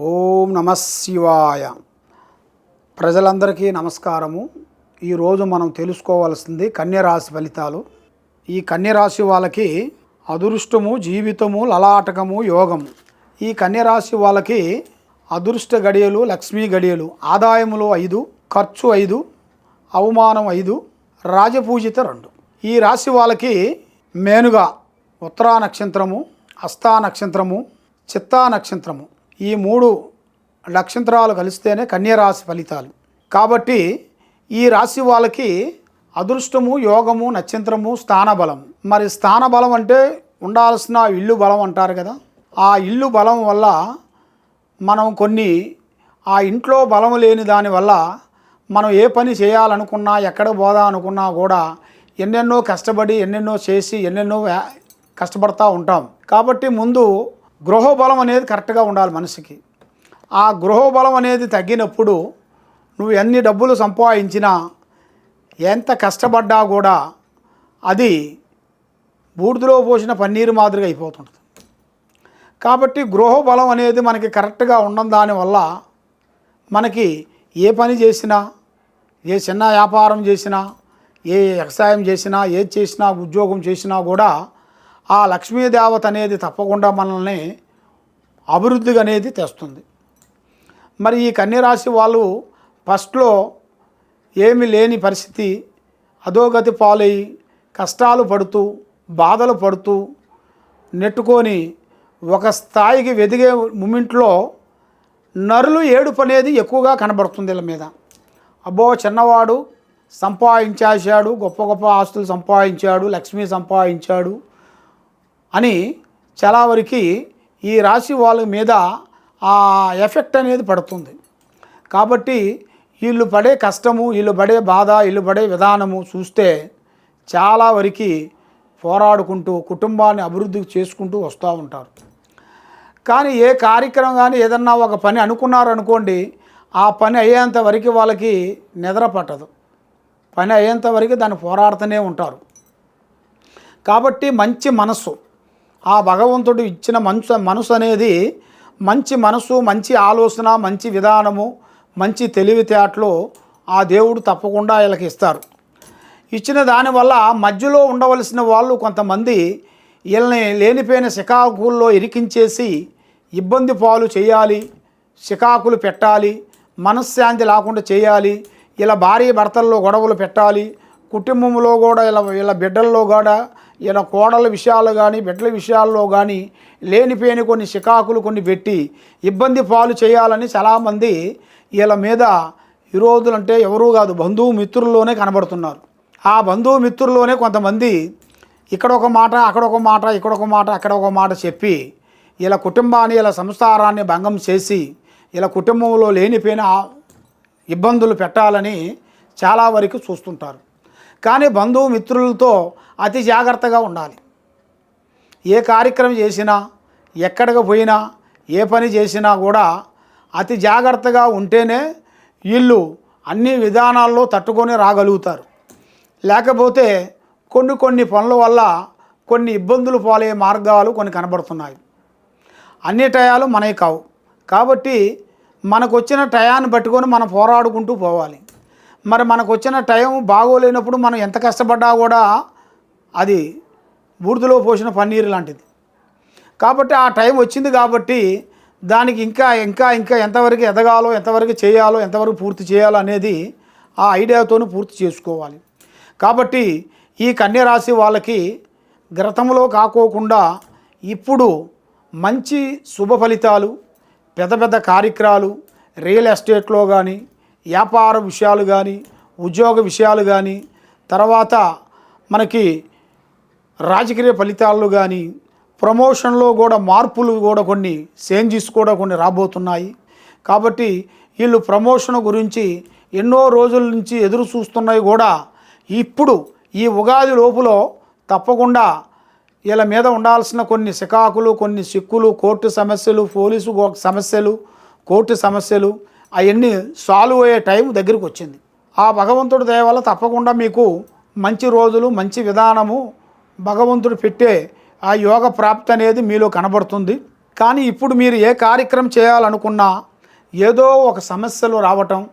ఓం నమ శివాయ. ప్రజలందరికీ నమస్కారము. ఈరోజు మనం తెలుసుకోవాల్సింది కన్యరాశి ఫలితాలు. ఈ కన్యరాశి వాళ్ళకి అదృష్టము, జీవితము, లలాటకము, యోగము. ఈ కన్యరాశి వాళ్ళకి అదృష్ట గడియలు, లక్ష్మీ గడియలు, ఆదాయములు 5, ఖర్చు 5, అవమానం 5, రాజపూజిత 2. ఈ రాశి వాళ్ళకి మేనుగా ఉత్తరా నక్షత్రము, హస్తా నక్షత్రము, చిత్తా నక్షత్రము, ఈ 3 నక్షత్రాలు కలిస్తేనే కన్యరాశి ఫలితాలు. కాబట్టి ఈ రాశి వాళ్ళకి అదృష్టము, యోగము, నక్షత్రము, స్థానబలం. మరి స్థానబలం అంటే ఉండాల్సిన ఇల్లు బలం అంటారు కదా. ఆ ఇల్లు బలం వల్ల మనం ఆ ఇంట్లో బలం లేని దానివల్ల మనం ఏ పని చేయాలనుకున్నా, ఎక్కడ పోదా అనుకున్నా కూడా ఎన్నెన్నో కష్టపడి, ఎన్నెన్నో చేసి, ఎన్నెన్నో కష్టపడతా ఉంటాం. కాబట్టి ముందు గృహబలం అనేది కరెక్ట్గా ఉండాలి మనిషికి. ఆ గృహబలం అనేది తగ్గినప్పుడు నువ్వు ఎన్ని డబ్బులు సంపాదించినా, ఎంత కష్టపడ్డా కూడా అది బూడిదలో పోసిన పన్నీరు మాదిరిగా అయిపోతుంటుంది. కాబట్టి గృహబలం అనేది మనకి కరెక్ట్గా ఉండడం దానివల్ల మనకి ఏ పని చేసినా, ఏ చిన్న వ్యాపారం చేసినా, ఏ వ్యవసాయం చేసినా, ఏది చేసినా, ఉద్యోగం చేసినా కూడా ఆ లక్ష్మీదేవత అనేది తప్పకుండా మనల్ని అభివృద్ధిగా అనేది తెస్తుంది. మరి ఈ కన్యరాశి వాళ్ళు ఫస్ట్లో ఏమీ లేని పరిస్థితి, అధోగతి పాలయ్యి కష్టాలు పడుతూ, బాధలు పడుతూ నెట్టుకొని ఒక స్థాయికి ఎదిగే మూమెంట్లో నరులు ఏడుపు అనేది ఎక్కువగా కనబడుతుంది వీళ్ళ మీద. అబ్బో చిన్నవాడు సంపాదించేశాడు, గొప్ప గొప్ప ఆస్తులు సంపాదించాడు, లక్ష్మి సంపాదించాడు అని చాలా వరకు ఈ రాశి వాళ్ళ మీద ఆ ఎఫెక్ట్ అనేది పడుతుంది. కాబట్టి వీళ్ళు పడే కష్టము, వీళ్ళు పడే బాధ, వీళ్ళు పడే విధానము చూస్తే చాలా వరకు పోరాడుకుంటూ కుటుంబాన్ని అభివృద్ధి చేసుకుంటూ వస్తూ ఉంటారు. కానీ ఏ కార్యక్రమం కానీ ఏదన్నా ఒక పని అనుకున్నారనుకోండి, ఆ పని అయ్యేంత వరకు వాళ్ళకి నిద్ర పట్టదు. పని అయ్యేంత వరకు దాన్ని పోరాడుతూనే ఉంటారు. కాబట్టి మంచి మనస్సు, ఆ భగవంతుడు ఇచ్చిన మనసు అనేది మంచి మనసు, మంచి ఆలోచన, మంచి విధానము, మంచి తెలివితేటలు ఆ దేవుడు తప్పకుండా వీళ్ళకి ఇస్తారు. ఇచ్చిన దానివల్ల మధ్యలో ఉండవలసిన వాళ్ళు కొంతమంది వీళ్ళని లేనిపోయిన సికాకుల్లో ఇరికించేసి ఇబ్బంది పాలు చేయాలి, సికాకులు పెట్టాలి, మనశ్శాంతి లేకుండా చేయాలి, ఇలా భార్య భర్తల్లో గొడవలు పెట్టాలి, కుటుంబంలో కూడా ఇలా బిడ్డల్లో కూడా ఇలా కోడల విషయాలు కానీ బిడ్డల విషయాల్లో కానీ లేనిపోయిన కొన్ని సికాకులు కొన్ని పెట్టి ఇబ్బంది పాలు చేయాలని చాలామంది వీళ్ళ మీద ఈ రోజులంటే ఎవరూ కాదు, బంధువు మిత్రుల్లోనే కనబడుతున్నారు. ఆ బంధువు మిత్రుల్లోనే కొంతమంది ఇక్కడ ఒక మాట, అక్కడ ఒక మాట, ఇక్కడ ఒక మాట, అక్కడ ఒక మాట చెప్పి ఇలా కుటుంబాన్ని, ఇలా సంసారాన్ని భంగం చేసి ఇలా కుటుంబంలో లేనిపోయిన ఇబ్బందులు పెట్టాలని చాలా వరకు చూస్తుంటారు. కానీ బంధువు మిత్రులతో అతి జాగ్రత్తగా ఉండాలి. ఏ కార్యక్రమం చేసినా, ఎక్కడికి పోయినా, ఏ పని చేసినా కూడా అతి జాగ్రత్తగా ఉంటేనే వీళ్ళు అన్ని విధానాల్లో తట్టుకొని రాగలుగుతారు. లేకపోతే కొన్ని పనుల వల్ల కొన్ని ఇబ్బందులు పాలయ్యే మార్గాలు కొన్ని కనబడుతున్నాయి. అన్ని టయాలు మనవి కావు. కాబట్టి మనకు వచ్చిన టయాన్ని పట్టుకొని మనం పోరాడుకుంటూ పోవాలి. మరి మనకు వచ్చిన టైం బాగోలేనప్పుడు మనం ఎంత కష్టపడ్డా కూడా అది బూడిదలో పోసిన పన్నీరు లాంటిది. కాబట్టి ఆ టైం వచ్చింది కాబట్టి దానికి ఇంకా ఎంతవరకు ఎదగాలో, ఎంతవరకు చేయాలో, ఎంతవరకు పూర్తి చేయాలో అనేది ఆ ఐడియాతోనూ పూర్తి చేసుకోవాలి. కాబట్టి ఈ కన్యరాశి వాళ్ళకి గతంలో కాకోకుండా ఇప్పుడు మంచి శుభ ఫలితాలు, పెద్ద పెద్ద కార్యక్రమాలు, రియల్ ఎస్టేట్లో కానీ, వ్యాపార విషయాలు కానీ, ఉద్యోగ విషయాలు కానీ, తర్వాత మనకి రాజకీయ ఫలితాలు కానీ, ప్రమోషన్లో కూడా మార్పులు కూడా కొన్ని చేంజెస్ కూడా కొన్ని రాబోతున్నాయి. కాబట్టి వీళ్ళు ప్రమోషన్ గురించి ఎన్నో రోజుల నుంచి ఎదురు చూస్తున్నాయి కూడా ఇప్పుడు ఈ ఉగాది లోపులో తప్పకుండా వీళ్ళ మీద ఉండాల్సిన కొన్ని సికాకులు, కొన్ని సిక్కులు, కోర్టు సమస్యలు, పోలీసు సమస్యలు, కోర్టు సమస్యలు అవన్నీ సాల్వ్ అయ్యే టైం దగ్గరికి వచ్చింది. ఆ భగవంతుడి దయ వల్ల తప్పకుండా మీకు మంచి రోజులు, మంచి విధానము భగవంతుడు పెట్టే ఆ యోగ ప్రాప్తి అనేది మీలో కనబడుతుంది. కానీ ఇప్పుడు మీరు ఏ కార్యక్రమం చేయాలనుకున్నా ఏదో ఒక సమస్యలు రావటం,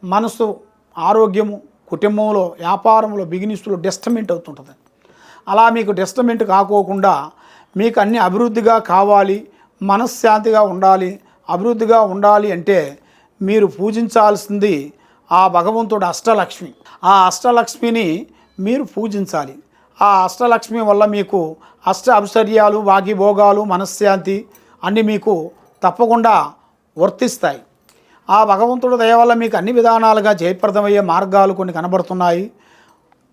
మనసు, ఆరోగ్యము, కుటుంబంలో, వ్యాపారంలో, బిజినెస్లో డిస్టర్బెంట్ అవుతుంటుంది. అలా మీకు డిస్టర్బెంట్ కాకోకుండా మీకు అన్ని అభివృద్ధిగా కావాలి, మనశ్శాంతిగా ఉండాలి, అభివృద్ధిగా ఉండాలి అంటే మీరు పూజించాల్సింది ఆ భగవంతుడు అష్టలక్ష్మి. ఆ అష్టలక్ష్మిని మీరు పూజించాలి. ఆ అష్టలక్ష్మి వల్ల మీకు అష్ట ఐశ్వర్యాలు, భాగ్యభోగాలు, మనశ్శాంతి అన్నీ మీకు తప్పకుండా వర్తిస్తాయి. ఆ భగవంతుడి దయ వల్ల మీకు అన్ని విధానాలుగా జయప్రదమయ్యే మార్గాలు కొన్ని కనబడుతున్నాయి.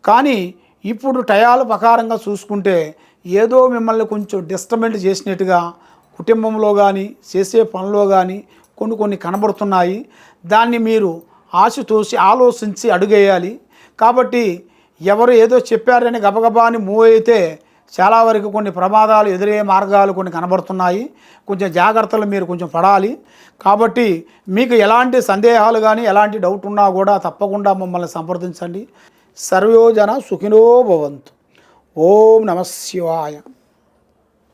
కానీ ఇప్పుడు టయాల ప్రకారంగా చూసుకుంటే ఏదో మిమ్మల్ని కొంచెం డిస్టర్బెంట్ చేసినట్టుగా కుటుంబంలో కానీ చేసే పనిలో కానీ కొన్ని కనబడుతున్నాయి. దాన్ని మీరు ఆశతోసి ఆలోచించి అడుగేయాలి. కాబట్టి ఎవరు ఏదో చెప్పారని గబగబా అని మూవ్ అయితే చాలా వరకు కొన్ని ప్రమాదాలు ఎదురయ్యే మార్గాలు కొన్ని కనబడుతున్నాయి. కొంచెం జాగ్రత్తలు మీరు కొంచెం పడాలి. కాబట్టి మీకు ఎలాంటి సందేహాలు కానీ ఎలాంటి డౌట్ ఉన్నా కూడా తప్పకుండా మమ్మల్ని సంప్రదించండి. సర్వోజన సుఖినో భవంతు. ఓం నమః శివాయ.